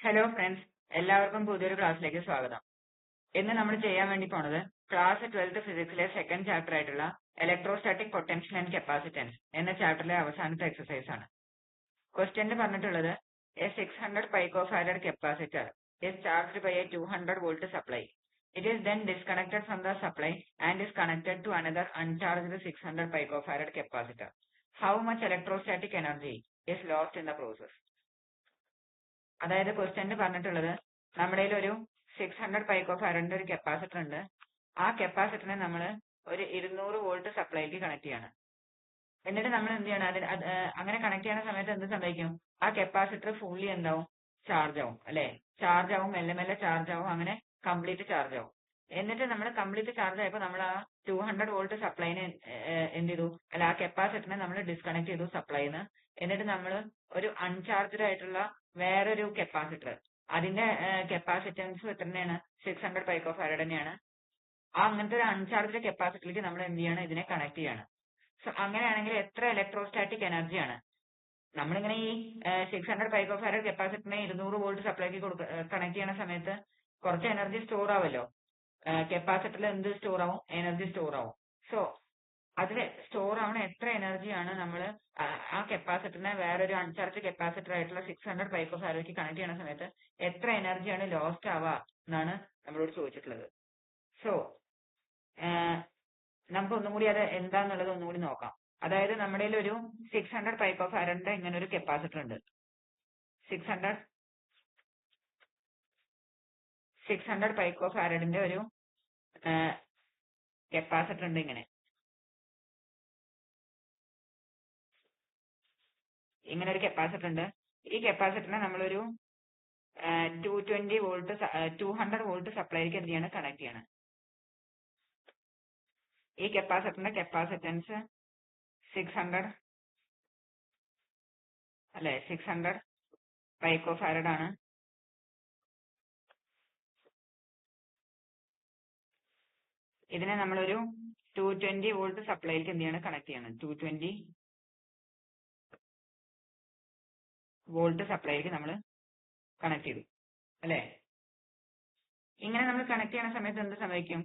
Hello friends, എല്ലാവർക്കും പുതിയൊരു ക്ലാസ്സിലേക്ക് സ്വാഗതം. ഇന്ന് നമ്മൾ ചെയ്യാൻ വേണ്ടി പോണത് ക്ലാസ് 12th ഫിസിക്സിലെ സെക്കൻഡ് ചാപ്റ്റർ ആയിട്ടുള്ള ഇലക്ട്രോസ്റ്റാറ്റിക് പൊട്ടൻഷ്യൽ ആൻഡ് കപ്പാസിറ്റൻസ് എന്ന ചാപ്റ്ററിലെ അവസാനത്തെ എക്സസൈസ് ആണ്. ക്വസ്റ്റ്യനിൽ പറഞ്ഞിട്ടുള്ളത് A 600 picofarad capacitor is charged by a 200 volt supply. It is then disconnected from the supply and is connected to another uncharged 600 picofarad capacitor. How much electrostatic energy is lost in the process? അതായത് ക്വസ്റ്റ്യനിൽ പറഞ്ഞിട്ടുള്ളത് നമ്മുടെ ഒരു 600 പൈക്കോഫാരഡിന്റെ ഒരു capacitor ഉണ്ട്. ആ കപ്പാസിറ്ററിനെ നമ്മൾ ഒരു 200 വോൾട്ട് സപ്ലൈക്ക് കണക്ട് ചെയ്യണം. എന്നിട്ട് നമ്മൾ എന്ത് ചെയ്യണം, അങ്ങനെ കണക്ട് ചെയ്യുന്ന സമയത്ത് എന്ത് സംഭവിക്കും, ആ കപ്പാസിറ്റർ ഫുള്ളി എന്താവും, ചാർജ് ആവും അല്ലെ. ചാർജ് ആവും, മെല്ലെ മെല്ലെ ചാർജ് ആവും, അങ്ങനെ കംപ്ലീറ്റ് ചാർജ് ആവും. എന്നിട്ട് നമ്മൾ കംപ്ലീറ്റ് ചാർജ് ആയപ്പോൾ നമ്മൾ ആ 200 വോൾട്ട് സപ്ലൈനെ എന്ത് ചെയ്തു, അല്ല ആ കപ്പാസിറ്ററിനെ നമ്മൾ ഡിസ്കണക്ട് ചെയ്തു സപ്ലൈന്ന്. എന്നിട്ട് നമ്മൾ ഒരു അൺചാർജ്ഡ് ആയിട്ടുള്ള വേറൊരു കപ്പാസിറ്റർ, അതിന്റെ കപ്പാസിറ്റൻസ് എത്രയാണ്, 600 പൈക്കോഫാരഡ് തന്നെയാണ്. ആ അങ്ങനത്തെ ഒരു അൺചാർജ്ഡ് കപ്പാസിറ്ററിലേക്ക് നമ്മൾ എന്ത് ചെയ്യണം, ഇതിനെ കണക്ട് ചെയ്യണം. സോ അങ്ങനെയാണെങ്കിൽ എത്ര ഇലക്ട്രോസ്റ്റാറ്റിക് എനർജിയാണ് നമ്മളിങ്ങനെ ഈ 600 പൈക്കോഫാരഡ് കപ്പാസിറ്ററിനെ 200 വോൾട്ട് സപ്ലൈക്ക് കണക്ട് ചെയ്യുന്ന സമയത്ത് കുറച്ച് എനർജി സ്റ്റോർ ആവല്ലോ. കപ്പാസിറ്ററിൽ എന്ത് സ്റ്റോർ ആവും, എനർജി സ്റ്റോർ ആവും. സോ അതിൽ സ്റ്റോർ ആവുന്ന എത്ര എനർജിയാണ് നമ്മൾ ആ കപ്പാസിറ്ററിനെ വേറൊരു അൺചാർജ് കപ്പാസിറ്റർ ആയിട്ടുള്ള 600 പൈക്കോഫാരഡിലേക്ക് കണക്ട് ചെയ്യുന്ന സമയത്ത് എത്ര എനർജിയാണ് ലോസ്റ്റ് ആവുക എന്നാണ് നമ്മളോട് ചോദിച്ചിട്ടുള്ളത്. സോ നമുക്ക് ഒന്നും കൂടി അത് എന്താന്നുള്ളത് ഒന്നുകൂടി നോക്കാം. അതായത് നമ്മുടെ ഒരു 600 പൈക്കോഫാരഡിന്റെ ഇങ്ങനെ ഒരു കപ്പാസിറ്റർ ഉണ്ട്. 600 പൈക്കോഫാരഡിന്റെ ഒരു കപ്പാസിറ്റർ ഉണ്ട്. ഇങ്ങനെ ഒരു കപ്പാസിറ്റർ ഉണ്ട്. ഈ കപ്പാസിറ്ററിനെ നമ്മളൊരു 200 വോൾട്ട് സപ്ലൈക്ക് എന്ത് ചെയ്യണം, കണക്ട് ചെയ്യണം. ഈ കപ്പാസിറ്ററിന്റെ കപ്പാസിറ്റൻസ് 600 പൈക്കോഫാരഡ് ആണ്. ഇതിനെ നമ്മളൊരു 220 വോൾട്ട് സപ്ലൈക്ക് എന്ത് ചെയ്യണം, കണക്ട് ചെയ്യണം. 220 വോൾട്ട് സപ്ലൈക്ക് നമ്മൾ കണക്ട് ചെയ്തു അല്ലെ. ഇങ്ങനെ നമ്മൾ കണക്ട് ചെയ്യുന്ന സമയത്ത് എന്ത് സംഭവിക്കും,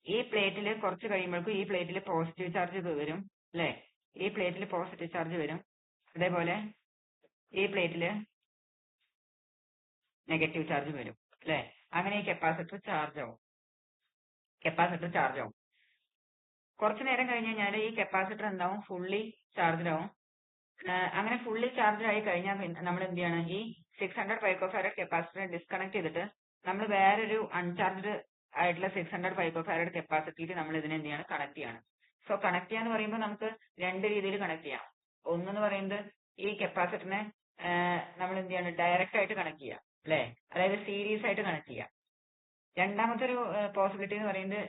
ഈ പ്ലേറ്റിൽ കുറച്ച് കഴിയുമ്പോഴേക്കും ഈ പ്ലേറ്റിൽ പോസിറ്റീവ് ചാർജ് വരും അല്ലെ. ഈ പ്ലേറ്റിൽ പോസിറ്റീവ് ചാർജ് വരും, അതേപോലെ ഈ പ്ലേറ്റിൽ നെഗറ്റീവ് ചാർജ് വരും അല്ലെ. അങ്ങനെ ഈ കപ്പാസിറ്റർ ചാർജ് ആവും. കുറച്ചു നേരം കഴിഞ്ഞ് കഴിഞ്ഞാൽ ഈ കപ്പാസിറ്റർ എന്താവും, ഫുള്ളി ചാർജ് ആവും. അങ്ങനെ ഫുള്ളി ചാർജ് ആയി കഴിഞ്ഞാൽ നമ്മൾ എന്ത് ചെയ്യണം, ഈ 600 പൈക്കോഫാരഡ് കപ്പാസിറ്ററിനെ ഡിസ്കണക്ട് ചെയ്തിട്ട് നമ്മൾ വേറൊരു അൺചാർജ്ഡ് ആയിട്ടുള്ള 600 പൈക്കോഫാരഡ് കപ്പാസിറ്ററിലേക്ക് നമ്മൾ ഇതിനെ എന്ത് ചെയ്യണം, കണക്ട് ചെയ്യണം. സോ കണക്ട് ചെയ്യാന്ന് പറയുമ്പോൾ നമുക്ക് രണ്ട് രീതിയിൽ കണക്ട് ചെയ്യാം. ഒന്നെന്ന് പറയുന്നത് ഈ കപ്പാസിറ്ററിനെ നമ്മൾ എന്ത് ചെയ്യണം, ഡയറക്റ്റ് ആയിട്ട് കണക്ട് ചെയ്യാം അല്ലെ, അതായത് സീരീസ് ആയിട്ട് കണക്ട് ചെയ്യാം. രണ്ടാമത്തെ ഒരു പോസിബിലിറ്റി എന്ന് പറയുന്നത്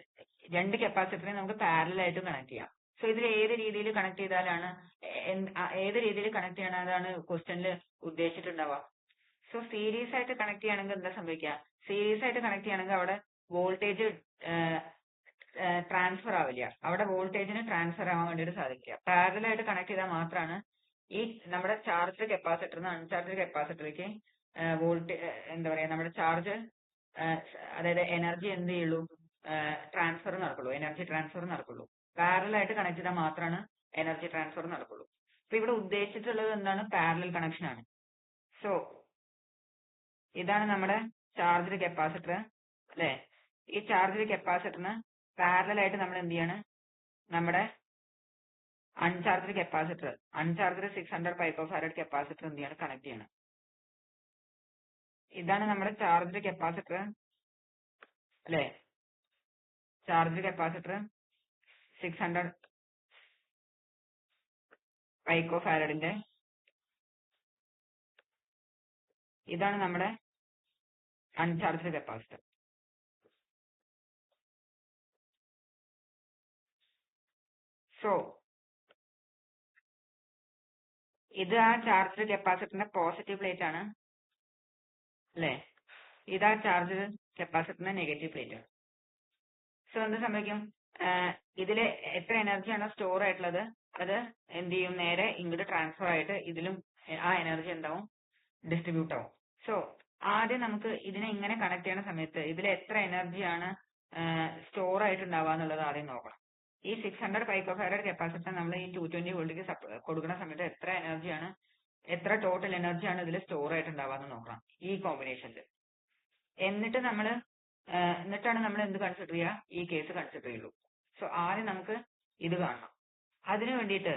രണ്ട് കപ്പാസിറ്ററിനെ നമുക്ക് പാരലൽ ആയിട്ട് കണക്ട് ചെയ്യാം. സോ ഇതിൽ ഏത് രീതിയിൽ കണക്ട് ചെയ്താലാണ്, ഏത് രീതിയിൽ കണക്ട് ചെയ്യണതാണ് ക്വസ്റ്റ്യനിൽ ഉദ്ദേശിച്ചിട്ടുണ്ടാവുക. സോ സീരീസ് ആയിട്ട് കണക്ട് ചെയ്യുകയാണെങ്കിൽ എന്താ സംഭവിക്കുക, സീരീസ് ആയിട്ട് കണക്ട് ചെയ്യുകയാണെങ്കിൽ അവിടെ വോൾട്ടേജ് ട്രാൻസ്ഫർ ആവില്ല, അവിടെ വോൾട്ടേജിന് ട്രാൻസ്ഫർ ആവാൻ വേണ്ടിയിട്ട് സാധിക്കില്ല. പാരലൽ ആയിട്ട് കണക്ട് ചെയ്താൽ മാത്രമാണ് ഈ നമ്മുടെ ചാർജ്ഡ് കപ്പാസിറ്ററിന് അൺചാർജ്ഡ് കപ്പാസിറ്ററിലേക്ക് എന്താ പറയാ, നമ്മുടെ ചാർജ് അതായത് എനർജി എന്ത് ചെയ്യുള്ളൂ, എനർജി ട്രാൻസ്ഫർ നടക്കുള്ളൂ. പാരലൽ ആയിട്ട് കണക്ട് ചെയ്താൽ മാത്രമാണ് എനർജി ട്രാൻസ്ഫർ നടക്കുള്ളൂ. അപ്പൊ ഇവിടെ ഉദ്ദേശിച്ചിട്ടുള്ളത് എന്താണ്, പാരലൽ കണക്ഷൻ ആണ്. സോ ഇതാണ് നമ്മുടെ ചാർജ്ഡ് കപ്പാസിറ്റർ അല്ലെ. ഈ ചാർജ്ഡ് കപ്പാസിറ്ററിന് പാരലൽ ആയിട്ട് നമ്മൾ എന്ത് ചെയ്യാണ്, നമ്മുടെ അൺചാർജ്ഡ് 600 പൈക്കോഫാരഡ് കപ്പാസിറ്റർ എന്ത് ചെയ്യാണ്, കണക്ട് ചെയ്യണം. ഇതാണ് നമ്മുടെ ചാർജ്ഡ് കപ്പാസിറ്റർ അല്ലെ. ചാർജ്ഡ് കപ്പാസിറ്റർ 600 പൈക്കോഫാരഡിന്റെ, ഇതാണ് നമ്മുടെ അൺചാർജ്ഡ് കപ്പാസിറ്റർ. സോ ഇത് ആ ചാർജ്ഡ് കപ്പാസിറ്ററിന്റെ പോസിറ്റീവ് പ്ലേറ്റ് ആണ് അല്ലെ. ഇതാ ചാർജ്ഡ് കപ്പാസിറ്ററിന്റെ നെഗറ്റീവ് പ്ലേറ്റ് ആണ്. സോ എന്ത് സംഭവിക്കും, ഇതില് എത്ര എനർജിയാണോ സ്റ്റോർ ആയിട്ടുള്ളത് അത് എന്ത് ചെയ്യും, നേരെ ഇങ്ങോട്ട് ട്രാൻസ്ഫർ ആയിട്ട് ഇതിലും ആ എനർജി എന്താവും, ഡിസ്ട്രിബ്യൂട്ട് ആവും. സോ ആദ്യം നമുക്ക് ഇതിനെ ഇങ്ങനെ കണക്ട് ചെയ്യുന്ന സമയത്ത് ഇതിൽ എത്ര എനർജിയാണ് സ്റ്റോർ ആയിട്ടുണ്ടാവുക എന്നുള്ളത് ആദ്യം നോക്കണം. ഈ 600 പൈക്കോഫാരഡ് കപ്പാസിറ്റർ നമ്മൾ ഈ 220 വോൾട്ടിക്ക് കൊടുക്കുന്ന സമയത്ത് എത്ര ടോട്ടൽ എനർജിയാണ് ഇതിൽ സ്റ്റോർ ആയിട്ടുണ്ടാവുക എന്ന് നോക്കണം ഈ കോമ്പിനേഷനിൽ. എന്നിട്ടാണ് നമ്മൾ എന്ത് കൺസിഡർ ചെയ്യുക, ഈ കേസ് കൺസിഡർ ചെയ്യുള്ളൂ. സോ ആദ്യം നമുക്ക് ഇത് കാണണം. അതിനു വേണ്ടിയിട്ട്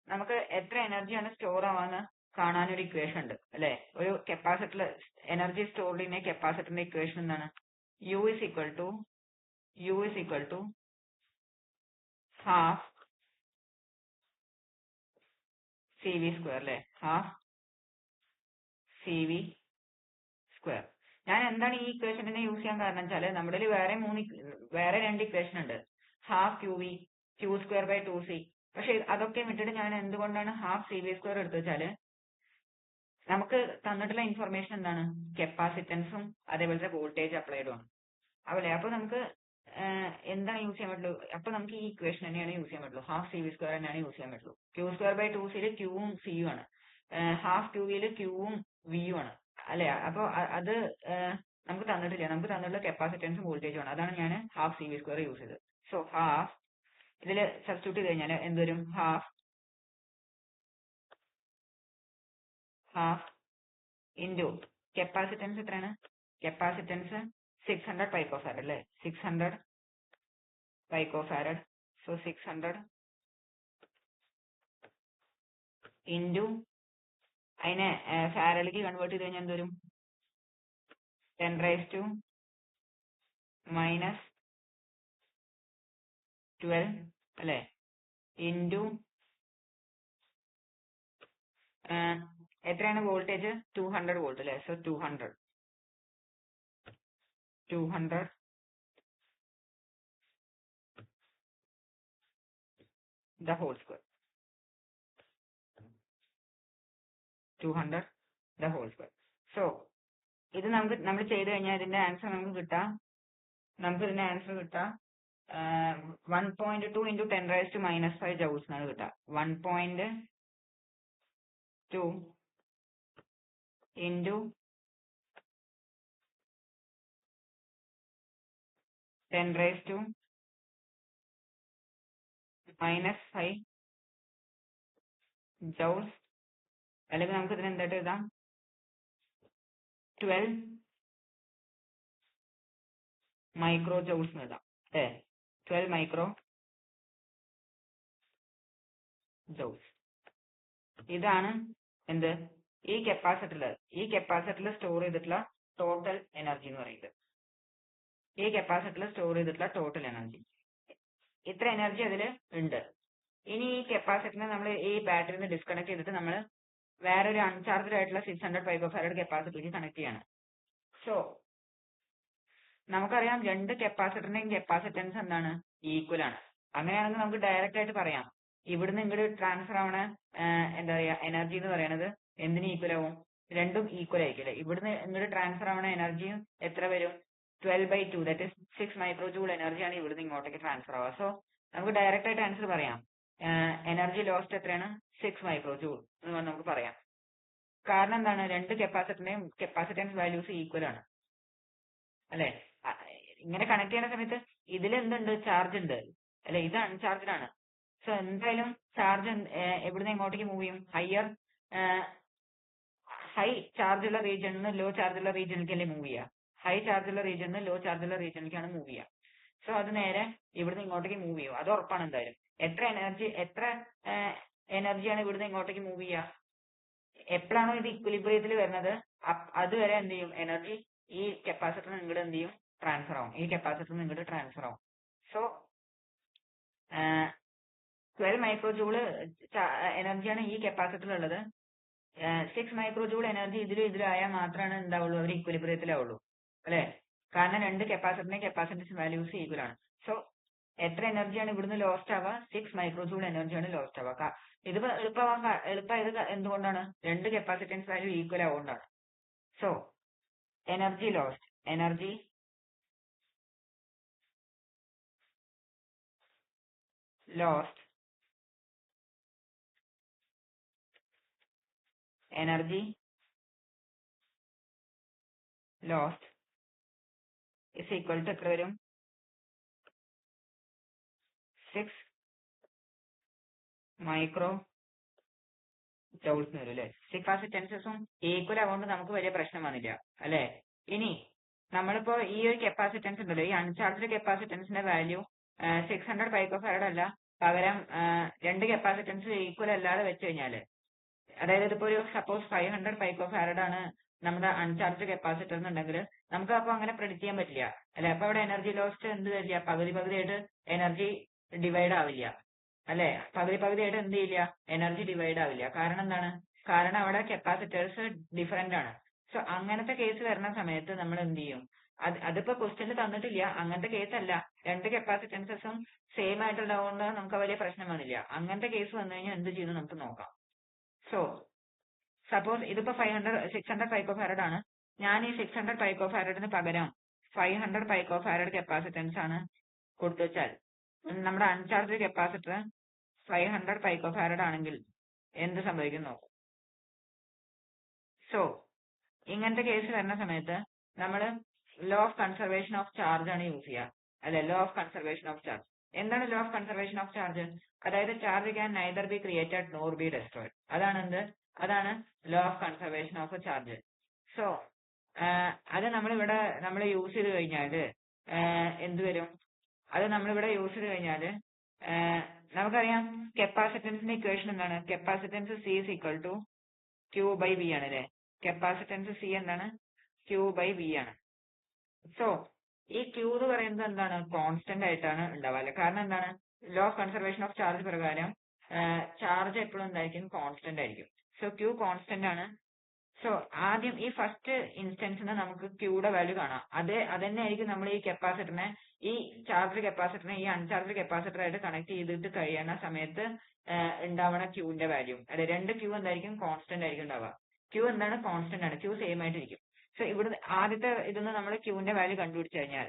നമുക്ക് എത്ര എനർജിയാണ് സ്റ്റോർ ആവാന്ന് കാണാൻ ഒരു ഇക്വേഷൻ ഉണ്ട് അല്ലെ. ഒരു capacitor energy stored in A കപ്പാസിറ്ററിന്റെ ഇക്വേഷൻ എന്താണ്? U is equal to half CV square അല്ലെ, ഹാഫ് CV സ്ക്വയർ. ഞാൻ എന്താണ് ഈ ഇക്വേഷൻ തന്നെ യൂസ് ചെയ്യാൻ കാരണം വെച്ചാല് നമ്മുടെ വേറെ രണ്ട് ഇക്വേഷൻ ഉണ്ട്, half QV, Q square by 2C. പക്ഷെ അതൊക്കെ വിട്ടിട്ട് ഞാൻ എന്തുകൊണ്ടാണ് ഹാഫ് CV സ്ക്വയർ എടുത്തു വെച്ചാല് നമുക്ക് തന്നിട്ടുള്ള ഇൻഫർമേഷൻ എന്താണ്, കപ്പാസിറ്റൻസും അതേപോലത്തെ വോൾട്ടേജ് അപ്ലൈഡും ആണ്. അപ്പൊ നമുക്ക് എന്താണ് യൂസ് ചെയ്യാൻ പറ്റുള്ളൂ, അപ്പൊ നമുക്ക് ഈ ഇക്വേഷൻ തന്നെയാണ് യൂസ് ചെയ്യാൻ പറ്റുള്ളൂ, ഹാഫ് CV സ്ക്വയർ തന്നെയാണ് യൂസ് ചെയ്യാൻ പറ്റുള്ളൂ. Q സ്ക്വയർ ബൈ 2C ക്യൂവും സിയും ആണ്, ഹാഫ് QV ക്യൂവും വിയും ആണ് അല്ലെ. അപ്പൊ അത് നമുക്ക് തന്നിട്ടില്ല, നമുക്ക് തന്നിട്ടുള്ള കപ്പാസിറ്റൻസും വോൾട്ടേജും ആണ്. അതാണ് ഞാൻ ഹാഫ് CV സ്ക്വയർ യൂസ് ചെയ്തത്. സോ ഹാഫ് ഇതില് സബ്സ്റ്റിറ്റ്യൂട്ട് ചെയ്ത് കഴിഞ്ഞാൽ എന്തുവരും, ഹാഫ് ഇൻറ്റു കപ്പാസിറ്റൻസ് എത്രയാണ്, കപ്പാസിറ്റൻസ് 600 പൈക്കോഫാരഡ് അല്ലെ, 600 പൈക്കോഫാരഡ്. സോ 600 ഇൻറ്റു അതിനെ ഫാരഡിലേക്ക് കൺവേർട്ട് ചെയ്ത് കഴിഞ്ഞാൽ എന്തുവരും, 10⁻⁻⁻12 അല്ലെ, ഇൻറ്റു എത്രയാണ് വോൾട്ടേജ്, 200 വോൾട്ട് അല്ലെ. So 200 the whole square, 200 the whole square. So ഇത് നമ്മൾ ചെയ്ത് കഴിഞ്ഞാൽ ഇതിന്റെ ആൻസർ നമുക്ക് കിട്ടാം 1.2 into 10⁻⁻5 joules എന്നാണ് കിട്ടുക. 1.2 into 10⁻⁻5 joules. അല്ലെങ്കിൽ നമുക്ക് ഇതിന് എന്തായിട്ട് എഴുതാം, 12 മൈക്രോ ജൗൾസ് എന്ന് എഴുതാം അല്ലേ, 12 മൈക്രോ ജൗൾസ്. ഇതാണ് എന്ത്, ഈ കപ്പാസിറ്ററിൽ സ്റ്റോർ ചെയ്തിട്ടുള്ള ടോട്ടൽ എനർജി എന്ന് പറയുന്നത്. ഈ കപ്പാസിറ്ററിൽ സ്റ്റോർ ചെയ്തിട്ടുള്ള ടോട്ടൽ എനർജി, ഇത്ര എനർജി അതിൽ ഉണ്ട്. ഇനി ഈ കപ്പാസിറ്ററിനെ നമ്മൾ ഈ ബാറ്ററിന്ന് ഡിസ്കണക്ട് ചെയ്തിട്ട് നമ്മൾ വേറൊരു അൺചാർജ്ഡ് ആയിട്ടുള്ള 600 പൈക്കോഫാരഡ് കപ്പാസിറ്ററിലേക്ക് കണക്ട് ചെയ്യാണ്. സോ നമുക്കറിയാം രണ്ട് കപ്പാസിറ്ററിന്റെയും കപ്പാസിറ്റൻസ് എന്താണ്, ഈക്വൽ ആണ്. അങ്ങനെയാണെങ്കിൽ നമുക്ക് ഡയറക്റ്റ് ആയിട്ട് പറയാം, ഇവിടുന്ന് ഇങ്ങോട്ട് ട്രാൻസ്ഫർ ആവണ എന്താ പറയാ എനർജി എന്ന് പറയുന്നത് എന്തിന് ഈക്വൽ ആവും, രണ്ടും ഈക്വൽ ആയിരിക്കും അല്ലെ. ഇവിടുന്ന് ഇങ്ങോട്ട് ട്രാൻസ്ഫർ ആവണ എനർജിയും എത്ര വരും, 12/2 ദാറ്റ് ഇസ് 6 മൈക്രോ ജൂൾ എനർജിയാണ് ഇവിടുന്ന് ഇങ്ങോട്ടേക്ക് ട്രാൻസ്ഫർ ആവുക. സോ നമുക്ക് ഡയറക്റ്റ് ആയിട്ട് ആൻസർ പറയാം, എനർജി ലോസ്റ്റ് എത്രയാണ്, 6 മൈക്രോ ജൂൾ എന്ന് നമുക്ക് പറയാം. കാരണം എന്താണ്, രണ്ട് കപ്പാസിറ്ററിന്റെയും കപ്പാസിറ്റൻസ് വാല്യൂസ് ഈക്വൽ ആണ് അല്ലെ. ഇങ്ങനെ കണക്ട് ചെയ്യുന്ന സമയത്ത് ഇതിൽ എന്തുണ്ട്, ചാർജ് ഉണ്ട് അല്ലെ, ഇത് അൺചാർജ്ഡ് ആണ്. സോ എന്തായാലും ചാർജ് എവിടുന്ന് എങ്ങോട്ടേക്ക് മൂവ് ചെയ്യും, ഹൈ ചാർജ് ഉള്ള റീജിയനിൽ നിന്ന് ലോ ചാർജ് ഉള്ള റീജിയനിലേക്കല്ലേ മൂവ് ചെയ്യുക, ഹൈ ചാർജ് ഉള്ള റീജിയനിൽ നിന്ന് ലോ ചാർജ് ഉള്ള റീജിയനിലേക്കാണ് മൂവ് ചെയ്യുക. സോ അത് നേരെ ഇവിടുന്ന് ഇങ്ങോട്ടേക്ക് മൂവ് ചെയ്യും, അത് ഉറപ്പാണ്. എന്തായാലും എത്ര എനർജിയാണ് ഇവിടുന്ന് ഇങ്ങോട്ടേക്ക് മൂവ് ചെയ്യുക, എപ്പോഴാണോ ഇത് ഇക്വിലിബ്രിയത്തിൽ വരുന്നത് അതുവരെ എന്ത് ചെയ്യും, എനർജി ഈ കപ്പാസിറ്ററിന് ഇങ്ങോട്ട് എന്ത് ചെയ്യും, ട്രാൻസ്ഫർ ആവും, ഈ കപ്പാസിറ്ററിന് ഇങ്ങോട്ട് ട്രാൻസ്ഫർ ആവും. സോ 12 മൈക്രോ ജൂള് എനർജിയാണ് ഈ കപ്പാസിറ്ററിൽ ഉള്ളത്. 6 മൈക്രോ ജൂൾ എനർജി ഇതിലായാൽ മാത്രമാണ് എന്താവുള്ളൂ, അവർ ഇക്വിലിബ്രിയത്തിലാവുള്ളൂ അല്ലെ. കാരണം രണ്ട് കപ്പാസിറ്ററിന്റെ കപ്പാസിറ്റൻസ് വാല്യൂസ് ഈക്വൽ ആണ്. സോ എത്ര എനർജിയാണ് ഇവിടുന്ന് ലോസ്റ്റ് ആവുക, 6 മൈക്രോ ജൂൾ എനർജിയാണ് ലോസ്റ്റ് ആവുക. ഇത് എളുപ്പമായത് എന്തുകൊണ്ടാണ്, രണ്ട് കപ്പാസിറ്റൻസ് വാല്യൂ ഈക്വൽ ആവുകൊണ്ടാണ്. So energy lost energy lost is equal to എത്ര വരും? 6 മൈക്രോ ജൗൾസ് വരും അല്ലെ. കപ്പാസിറ്റൻസസും ഈക്വൽ ആവുകൊണ്ട് നമുക്ക് വലിയ പ്രശ്നം വന്നില്ല അല്ലെ. ഇനി നമ്മളിപ്പോ ഈ ഒരു കപ്പാസിറ്റൻസ് ഉണ്ടല്ലോ, ഈ അൺചാർജ്ഡ് കപ്പാസിറ്റൻസിന്റെ വാല്യൂ 600 പൈക്കോഫാരഡ് അല്ല, പകരം രണ്ട് കപ്പാസിറ്റൻസ് ഈക്വൽ അല്ലാതെ വെച്ച് കഴിഞ്ഞാല്, അതായത് ഇതിപ്പോ ഒരു സപ്പോസ് 500 പൈക്കോഫാരഡ് ആണ് നമ്മുടെ അൺചാർജ്ഡ് കപ്പാസിറ്റർ എന്നുണ്ടെങ്കിൽ നമുക്ക് അപ്പൊ അങ്ങനെ പ്രെഡിക്റ്റ് ചെയ്യാൻ പറ്റില്ല അല്ലെ. അപ്പൊ അവിടെ എനർജി ലോസ്റ്റ് എന്ത് വരില്ല, പകുതിയായിട്ട് എനർജി ഡിവൈഡ് ആവില്ല അല്ലെ. പകുതിയായിട്ട് എന്ത് ചെയ്യില്ല, എനർജി ഡിവൈഡ് ആവില്ല. കാരണം എന്താണ്? കാരണം അവിടെ കപ്പാസിറ്റേഴ്സ് ഡിഫറെന്റ് ആണ്. സോ അങ്ങനത്തെ കേസ് വരുന്ന സമയത്ത് നമ്മൾ എന്ത് ചെയ്യും? അതിപ്പോ ക്വസ്റ്റ്യനിൽ തന്നിട്ടില്ല, അങ്ങനത്തെ കേസ് അല്ല. രണ്ട് കപ്പാസിറ്റൻസസും സെയിം ആയിട്ടുള്ളതുകൊണ്ട് നമുക്ക് വലിയ പ്രശ്നം വന്നില്ല. അങ്ങനത്തെ കേസ് വന്നു കഴിഞ്ഞാൽ എന്ത് ചെയ്യുന്നു നമുക്ക് നോക്കാം. സോ സപ്പോസ് ഇതിപ്പോ 600 പൈക്കോഫാരഡ് ആണ്. ഞാൻ ഈ 600 പൈക്കോഫാരഡിന് പകരം 500 പൈക്കോഫാരഡ് കപ്പാസിറ്റൻസ് ആണ് കൊടുത്തു വെച്ചാൽ, നമ്മുടെ അൺചാർജ് കപ്പാസിറ്റർ 500 പൈക്കോഫാരഡ് ആണെങ്കിൽ എന്ത് സംഭവിക്കും നോക്കും. സോ ഇങ്ങനത്തെ കേസ് വരുന്ന സമയത്ത് നമ്മൾ law of conservation of charge ആണ് യൂസ് ചെയ്യുക അല്ലെ. Law of conservation of charge എന്താണ്? Law of conservation of charge അതായത് charge can neither be created nor be destroyed. അതാണ് law of conservation of charge. So അത് നമ്മൾ യൂസ് ചെയ്ത് കഴിഞ്ഞാല് എന്ത് വരും? അത് നമ്മളിവിടെ യൂസ് ചെയ്ത് കഴിഞ്ഞാല് നമുക്കറിയാം കപ്പാസിറ്റൻസിന്റെ ഇക്വേഷൻ എന്താണ്? Capacitance C is equal to Q by V ആണ് അല്ലെ. കപ്പാസിറ്റൻസ് സി എന്താണ്? ക്യൂ ബൈ വി ആണ്. സോ ഈ ക്യൂ എന്ന് പറയുന്നത് എന്താണ്? കോൺസ്റ്റന്റ് ആയിട്ടാണ് ഉണ്ടാവുക അല്ലെ. കാരണം എന്താണ്? Law of conservation of charge പ്രകാരം ചാർജ് എപ്പോഴും എന്തായിരിക്കും? കോൺസ്റ്റന്റ് ആയിരിക്കും. സോ ക്യൂ കോൺസ്റ്റന്റ് ആണ്. സോ ആദ്യം ഈ ഫസ്റ്റ് ഇൻസ്റ്റൻസിന് നമുക്ക് ക്യൂയുടെ വാല്യൂ കാണാം. അതന്നെ ആയിരിക്കും നമ്മൾ ഈ കപ്പാസിറ്ററിനെ, ഈ ചാർജ് കപ്പാസിറ്ററിനെ ഈ അൺചാർജ് കപ്പാസിറ്റർ ആയിട്ട് കണക്ട് ചെയ്തിട്ട് കഴിയുന്ന സമയത്ത് ഉണ്ടാവുന്ന ക്യൂവിന്റെ വാല്യൂ അല്ലെ. രണ്ട് ക്യൂ എന്തായിരിക്കും? കോൺസ്റ്റന്റ് ആയിരിക്കും ഉണ്ടാവുക. ക്യൂ എന്താണ്? കോൺസ്റ്റന്റ് ആണ്. ക്യൂ സെയിം ആയിട്ടിരിക്കും. സോ ഇവിടെ ആദ്യത്തെ ഇതൊന്ന് നമ്മൾ ക്യൂവിന്റെ വാല്യൂ കണ്ടുപിടിച്ചു കഴിഞ്ഞാൽ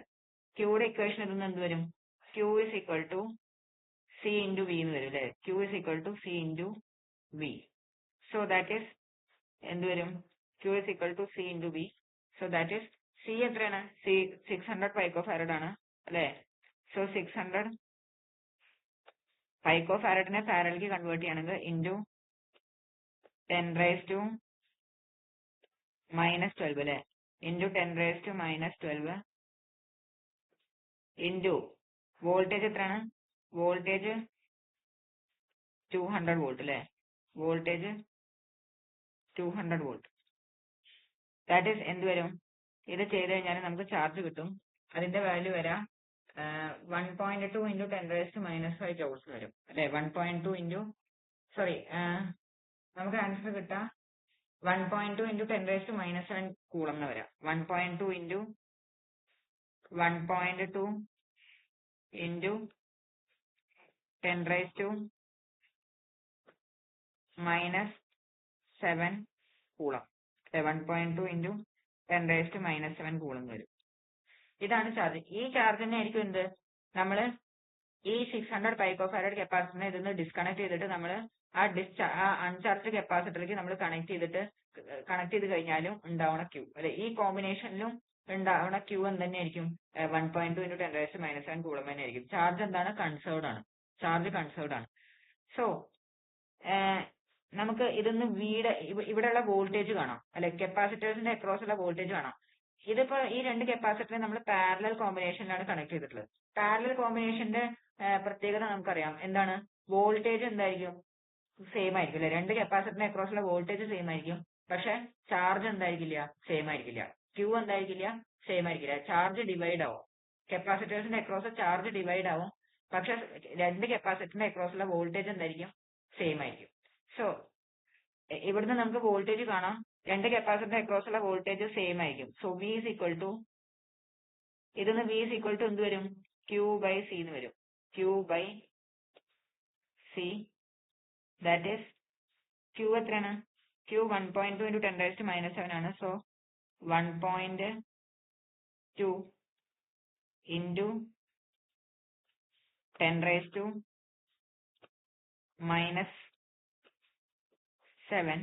ക്യൂയുടെ ഇക്വേഷൻ ഇതൊന്നും എന്ത് വരും? Q is equal to C into V എന്ന് വരും അല്ലെ. Q is equal to C into V. So that is എന്ത് വരും? Q is equal to C into V. So that is C എത്രയാണ്? സി 600 പൈക്കോഫാരഡ് ആണ് അല്ലെ. സോ 600 പൈക്കോഫാരഡിനെ ഫാരഡിലേക്ക് കൺവേർട്ട് ചെയ്യണമെങ്കിൽ ഇൻറ്റു 10⁻⁻12 അല്ലെ. ഇൻറ്റു 10⁻⁻12 ഇൻറ്റു വോൾട്ടേജ് എത്രയാണ്? വോൾട്ടേജ് 200 വോൾട്ട് അല്ലെ. Voltage 200 volt. ദാറ്റ് ഈസ് എന്ത് വരും? ഇത് ചെയ്ത് കഴിഞ്ഞാൽ നമുക്ക് ചാർജ് കിട്ടും. അതിന്റെ വാല്യൂ വരാം 1.2 ഇൻറ്റു 10⁻⁻5 ജൗൾസ് വരും അല്ലെ. 1.2 ഇൻറ്റു നമുക്ക് ആൻസർ കിട്ടാം 1.2 ഇൻറ്റു 10⁻⁻7 കൂളം എന്ന് വരാം. 1.2 into 1.2 into 10⁻⁻7 coulomb. 1.2 into 10⁻⁻7 coulomb വരും. ഇതാണ് ചാർജ്. ഈ ചാർജ് തന്നെ ആയിരിക്കും എന്ത്? നമ്മൾ ഈ 600 പൈക്കോഫാരഡ് കപ്പാസിറ്ററിനെ ഇതിന്ന് ഡിസ്കണക്ട് ചെയ്തിട്ട് നമ്മൾ ആ അൺചാർജ് കപ്പാസിറ്ററിലേക്ക് നമ്മൾ കണക്ട് ചെയ്ത് കഴിഞ്ഞാലും ഉണ്ടാവുന്ന ക്യൂ അല്ലെ. ഈ കോമ്പിനേഷനിലും ഉണ്ടാവുന്ന ക്യൂ എന്ത് തന്നെയായിരിക്കും? 1.2 ഇൻറ്റു 10⁻⁻7 കൂളം തന്നെ ആയിരിക്കും. ചാർജ് എന്താണ്? കൺസേർവ്ഡ് ആണ്. ചാർജ് കൺസേർവ്ഡ് ആണ്. സോ നമുക്ക് ഇതൊന്ന് ഇവിടെയുള്ള വോൾട്ടേജ് കാണാം അല്ലെ. കപ്പാസിറ്റേഴ്സിന്റെ അക്രോസ് ഉള്ള വോൾട്ടേജ് കാണാം. ഇതിപ്പോ ഈ രണ്ട് കപ്പാസിറ്ററിനെ നമ്മൾ പാരലൽ കോമ്പിനേഷനിലാണ് കണക്ട് ചെയ്തിട്ടുള്ളത്. പാരലൽ കോമ്പിനേഷന്റെ പ്രത്യേകത നമുക്കറിയാം. എന്താണ്? വോൾട്ടേജ് എന്തായിരിക്കും? സെയിം ആയിരിക്കും അല്ലെ. രണ്ട് കപ്പാസിറ്ററിന്റെ അക്രോസ് ഉള്ള വോൾട്ടേജ് സെയിം ആയിരിക്കും. പക്ഷെ ചാർജ് എന്തായിരിക്കില്ല? സെയിം ആയിരിക്കില്ല. ക്യൂ എന്തായിരിക്കില്ല? സെയിം ആയിരിക്കില്ല. ചാർജ് ഡിവൈഡ് ആവും. കപ്പാസിറ്റേഴ്സിന്റെ അക്രോസ് ചാർജ് ഡിവൈഡ് ആവും. പക്ഷെ രണ്ട് കപ്പാസിറ്ററിന്റെ അക്രോസ് ഉള്ള വോൾട്ടേജ് എന്തായിരിക്കും? സെയിം ആയിരിക്കും. സോ ഇവിടുന്ന് നമുക്ക് വോൾട്ടേജ് കാണാം. രണ്ട് കപ്പാസിറ്ററിന്റെ അക്രോസ് ഉള്ള വോൾട്ടേജ് സെയിം ആയിരിക്കും. So V is equal to ഇതൊന്ന് വി ഇസ് ഈക്വൽ ടു എന്ത് വരും? ക്യൂ ബൈ സി എന്ന് വരും. Q by C. That is Q എത്രയാണ്? ക്യൂ 1.2 ഇൻറ്റു 10⁻⁻7 ആണ്. So 1.2 into 10⁻⁻7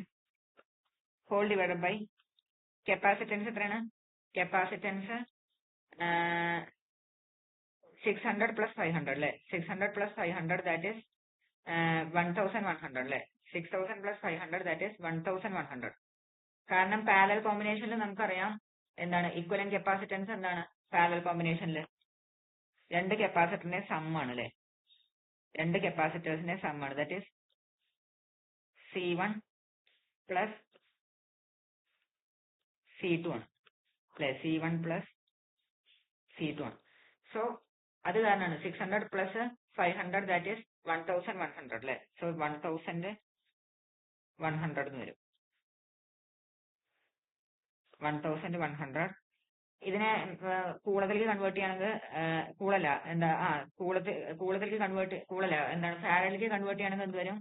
whole divided by capacitance എത്രയാണ്? കപ്പാസിറ്റൻസ് 600 plus 500 അല്ലെ 600 plus 500 that is 1100 അല്ലെ 6000 plus 500 that is 1100. കാരണം പാരലൽ കോമ്പിനേഷനിൽ നമുക്കറിയാം എന്താണ് ഇക്വലന്റ് കപ്പാസിറ്റൻസ് എന്താണ് പാരലൽ കോമ്പിനേഷനിൽ രണ്ട് കപ്പാസിറ്ററിന്റെ സം ആണ് അല്ലെ രണ്ട് കപ്പാസിറ്റേഴ്സിന്റെ സം ആണ് that is C1 plus C2 ആണ് അല്ലെ C1 പ്ലസ് C2 ആണ്. സോ അത് കാരണമാണ് 600 പ്ലസ് 500 ദാറ്റ് ഈസ് 1100 അല്ലെ സോ 1100 എന്ന് വരും 1100. ഇതിനെ കൂളത്തിലേക്ക് കൺവേർട്ട് ചെയ്യണമെങ്കിൽ കൂളല്ല എന്താ കൂളത്തിലേക്ക് കൂളല്ല എന്താണ് ഫാരഡിലേക്ക് കൺവേർട്ട് ചെയ്യണമെങ്കിൽ എന്ത് വരും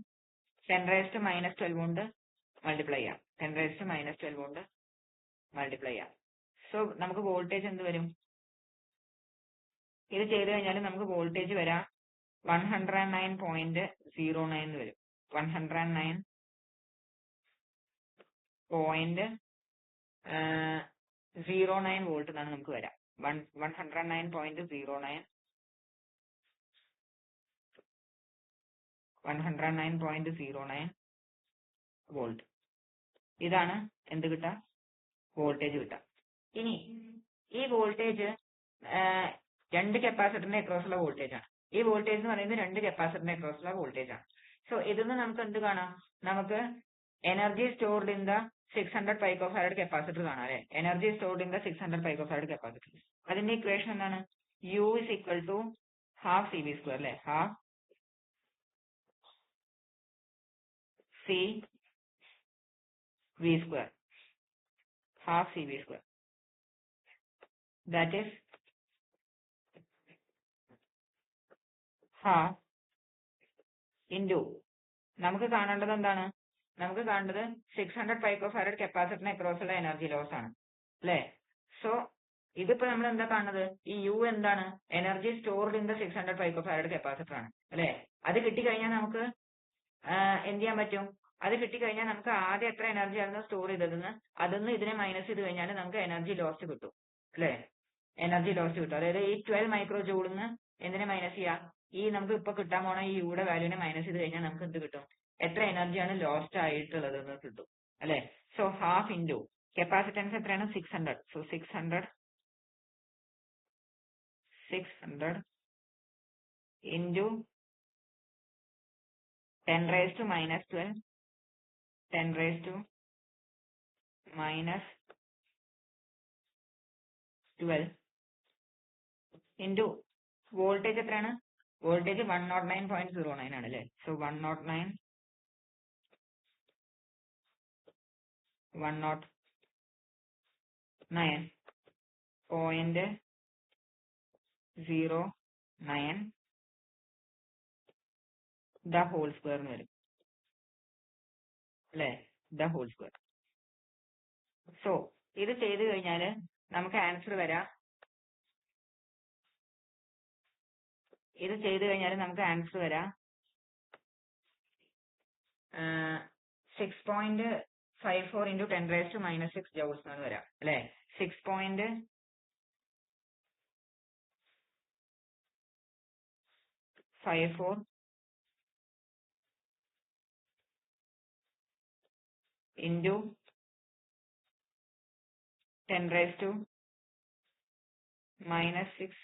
10⁻⁻12 കൊണ്ട് മൾട്ടിപ്ലൈ ചെയ്യാം 10⁻⁻12 കൊണ്ട് മൾട്ടിപ്ലൈ ചെയ്യാം. സോ നമുക്ക് വോൾട്ടേജ് എന്ത് വരും ഇത് ചെയ്ത് കഴിഞ്ഞാൽ നമുക്ക് വോൾട്ടേജ് വരാം 109.09 വരും 109.09 വോൾട്ട് എന്നാണ് നമുക്ക് വരാം 109.09 വോൾട്ട്. ഇതാണ് എന്ത് കിട്ടാം വോൾട്ടേജ് കിട്ടാം. ഇനി ഈ വോൾട്ടേജ് രണ്ട് കപ്പാസിറ്ററിന്റെ അക്രോസുള്ള വോൾട്ടേജ് ആണ്. ഈ വോൾട്ടേജ് എന്ന് പറയുന്നത് രണ്ട് കപ്പാസിറ്ററിന്റെ അക്രോസുള്ള വോൾട്ടേജ് ആണ്. സോ ഇതിൽ നിന്ന് നമുക്ക് എന്ത് കാണാം നമുക്ക് energy stored in the 600 picofarad capacitor കാണാം അല്ലെ energy stored in the 600 picofarad capacitor. അതിന്റെ ഇക്വേഷൻ എന്താണ് U is equal to half CV square അല്ലെ half CV square half CV square that is half into നമുക്ക് കാണേണ്ടത് എന്താണ് നമുക്ക് കാണേണ്ടത് 600 പൈക്കോഫാരഡ് കപ്പാസിറ്ററിന് അക്രോസ് ഉള്ള എനർജി ലോസ് ആണ് അല്ലെ. സോ ഇതിപ്പോ നമ്മൾ എന്താ കാണുന്നത് ഈ U എന്താണ് energy stored in the 600 picofarad capacitor ആണ് അല്ലെ. അത് കിട്ടിക്കഴിഞ്ഞാൽ നമുക്ക് എന്ത് ചെയ്യാൻ പറ്റും അത് കിട്ടിക്കഴിഞ്ഞാൽ നമുക്ക് ആദ്യം എത്ര എനർജി ആയിരുന്നു സ്റ്റോർ ചെയ്തതെന്ന് അതൊന്ന് ഇതിനെ മൈനസ് ചെയ്ത് കഴിഞ്ഞാൽ നമുക്ക് എനർജി ലോസ് കിട്ടും അല്ലെ എനർജി ലോസ് കിട്ടും. അതായത് ഈ 12 മൈക്രോ ജൂളിന്ന് എന്തിനെ മൈനസ് ചെയ്യാം ഈ നമുക്ക് ഇപ്പൊ കിട്ടാൻ പോണ ഈ യുടെ വാല്യൂനെ മൈനസ് ചെയ്ത് കഴിഞ്ഞാൽ നമുക്ക് എന്ത് കിട്ടും എത്ര എനർജിയാണ് ലോസ്റ്റ് ആയിട്ടുള്ളത് എന്ന് കിട്ടും അല്ലെ. സോ ഹാഫ് ഇൻറ്റു കപ്പാസിറ്റൻസ് എത്രയാണ് 600 സോ 600 ഇൻറ്റു 10⁻⁻12 10⁻⁻12 ഇൻറ്റു വോൾട്ടേജ് എത്രയാണ് വോൾട്ടേജ് 109.09 ആണ് അല്ലെ. സോ 109.09 ദ ഹോൾ സ്ക്വയർ എന്ന് വരും അല്ലെ ദ ഹോൾ സ്ക്വയർ. സോ ഇത് ചെയ്ത് കഴിഞ്ഞാൽ നമുക്ക് ആൻസർ വരാം ഇത് ചെയ്ത് കഴിഞ്ഞാൽ നമുക്ക് ആൻസർ വരാം 6.54 ഇൻറ്റു 10⁻⁻6 ജൗൾസ് എന്നാണ് വരാം അല്ലെ 6.54 ഇൻറ്റു 10⁻⁻6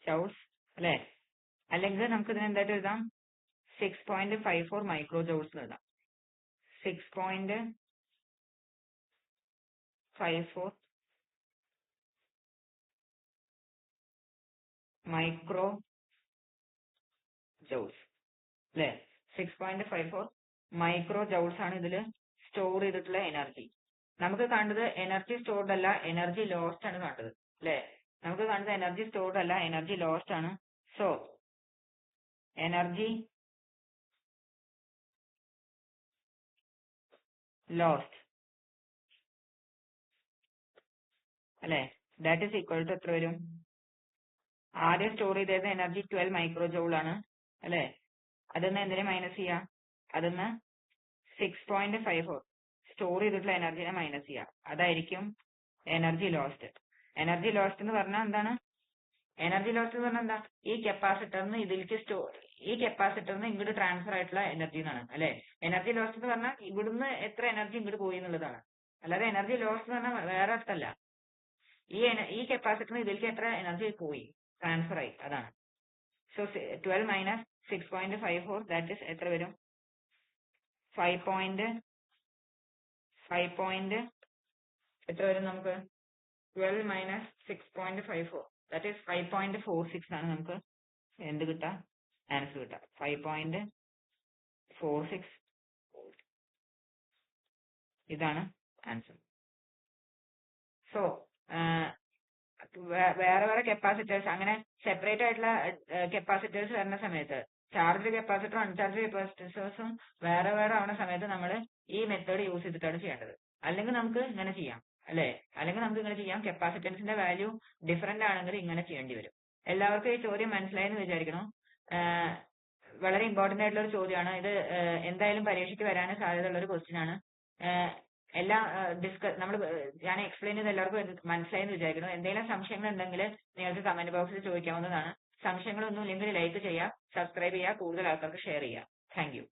ജൗൾസ് അല്ലെ. അല്ലെങ്കിൽ നമുക്ക് ഇതിന് എന്തായിട്ട് എഴുതാം 6.54 മൈക്രോ ജൗൾസ് എഴുതാം 6.54 മൈക്രോ ജൗൾസ് അല്ലെ 6.54 മൈക്രോ ജൗൾസ് ആണ് ഇതിൽ സ്റ്റോർ ചെയ്തിട്ടുള്ള എനർജി. നമുക്ക് കണ്ടത് എനർജി സ്റ്റോർഡ് അല്ല എനർജി ലോസ്റ്റ് ആണ് കണ്ടത് അല്ലെ നമുക്ക് കണ്ടത് എനർജി സ്റ്റോർഡ് അല്ല എനർജി ലോസ്റ്റ് ആണ്. സോ എനർജി ലോസ്റ്റ് അല്ലെ ദാറ്റ് ഈസ് ഈക്വൽ ടു എത്ര വരും ആദ്യം സ്റ്റോർ ചെയ്തത് എനർജി 12 മൈക്രോ ജൗൾ ആണ് അല്ലെ അതിന്ന് എന്തിനെ മൈനസ് ചെയ്യാം അതിന്ന് 6.54 സ്റ്റോർ ചെയ്തിട്ടുള്ള എനർജിനെ മൈനസ് ചെയ്യാം അതായിരിക്കും എനർജി ലോസ്റ്റ്. എനർജി ലോസ്റ്റ് എന്ന് പറഞ്ഞാൽ എന്താണ്? എനർജി ലോസ് എന്ന് പറഞ്ഞാൽ എന്താ? ഈ കപ്പാസിറ്ററിന് ഇങ്ങോട്ട് ട്രാൻസ്ഫർ ആയിട്ടുള്ള എനർജി എന്നാണ് അല്ലെ. എനർജി ലോസ് എന്ന് പറഞ്ഞാൽ ഇവിടുന്ന് എത്ര എനർജി ഇങ്ങോട്ട് പോയി എന്നുള്ളതാണ്. അല്ലാതെ എനർജി ലോസ് എന്ന് പറഞ്ഞാൽ വേറെ അർത്ഥമല്ല. ഈ കപ്പാസിറ്ററിന് ഇതിലേക്ക് എത്ര എനർജി പോയി, ട്രാൻസ്ഫർ ആയി, അതാണ്. സോ 12 മൈനസ് 6.54 ദാറ്റ് ഇസ് എത്ര വരും? 5. എത്ര വരും നമുക്ക്? 12 മൈനസ് 6.54 ദാറ്റ് ഈസ് 5.46 ആണ് നമുക്ക് എന്ത് കിട്ടുക? ആൻസർ കിട്ടുക 5.46 വോൾട്ട്. ഇതാണ് ആൻസർ. സോ വേറെ കപ്പാസിറ്റേഴ്സ്, അങ്ങനെ സെപ്പറേറ്റ് ആയിട്ടുള്ള കപ്പാസിറ്റേഴ്സ് വരുന്ന സമയത്ത് ചാർജ് കപ്പാസിറ്ററും അൺചാർജ് കപ്പാസിറ്റേഴ്സും വേറെ ആവുന്ന സമയത്ത് നമ്മൾ ഈ മെത്തേഡ് യൂസ് ചെയ്തിട്ടാണ് ചെയ്യേണ്ടത്. അല്ലെങ്കിൽ നമുക്ക് ഇങ്ങനെ ചെയ്യാം അല്ലെ. അല്ലെങ്കിൽ നമുക്ക് ഇങ്ങനെ ചെയ്യാം, കപ്പാസിറ്റൻസിന്റെ വാല്യൂ ഡിഫറെന്റ് ആണെങ്കിൽ ഇങ്ങനെ ചെയ്യേണ്ടി വരും. എല്ലാവർക്കും ഈ ചോദ്യം മനസ്സിലായി എന്ന് വിചാരിക്കണം. വളരെ ഇമ്പോർട്ടന്റ് ആയിട്ടുള്ള ഒരു ചോദ്യമാണ് ഇത്. എന്തായാലും പരീക്ഷയ്ക്ക് വരാൻ സാധ്യതയുള്ള ഒരു ക്വസ്റ്റ്യൻ ആണ്. എല്ലാം ഞാൻ എക്സ്പ്ലെയിൻ ചെയ്ത് എല്ലാവർക്കും മനസ്സിലായി എന്ന് വിചാരിക്കുന്നു. എന്തെങ്കിലും സംശയങ്ങൾ ഉണ്ടെങ്കിൽ നിങ്ങൾക്ക് കമന്റ് ബോക്സിൽ ചോദിക്കാവുന്നതാണ്. സംശയങ്ങളൊന്നും ഇല്ലെങ്കിൽ ലൈക്ക് ചെയ്യുക, സബ്സ്ക്രൈബ് ചെയ്യുക, കൂടുതൽ ആൾക്കാർക്ക് ഷെയർ ചെയ്യുക. Thank you.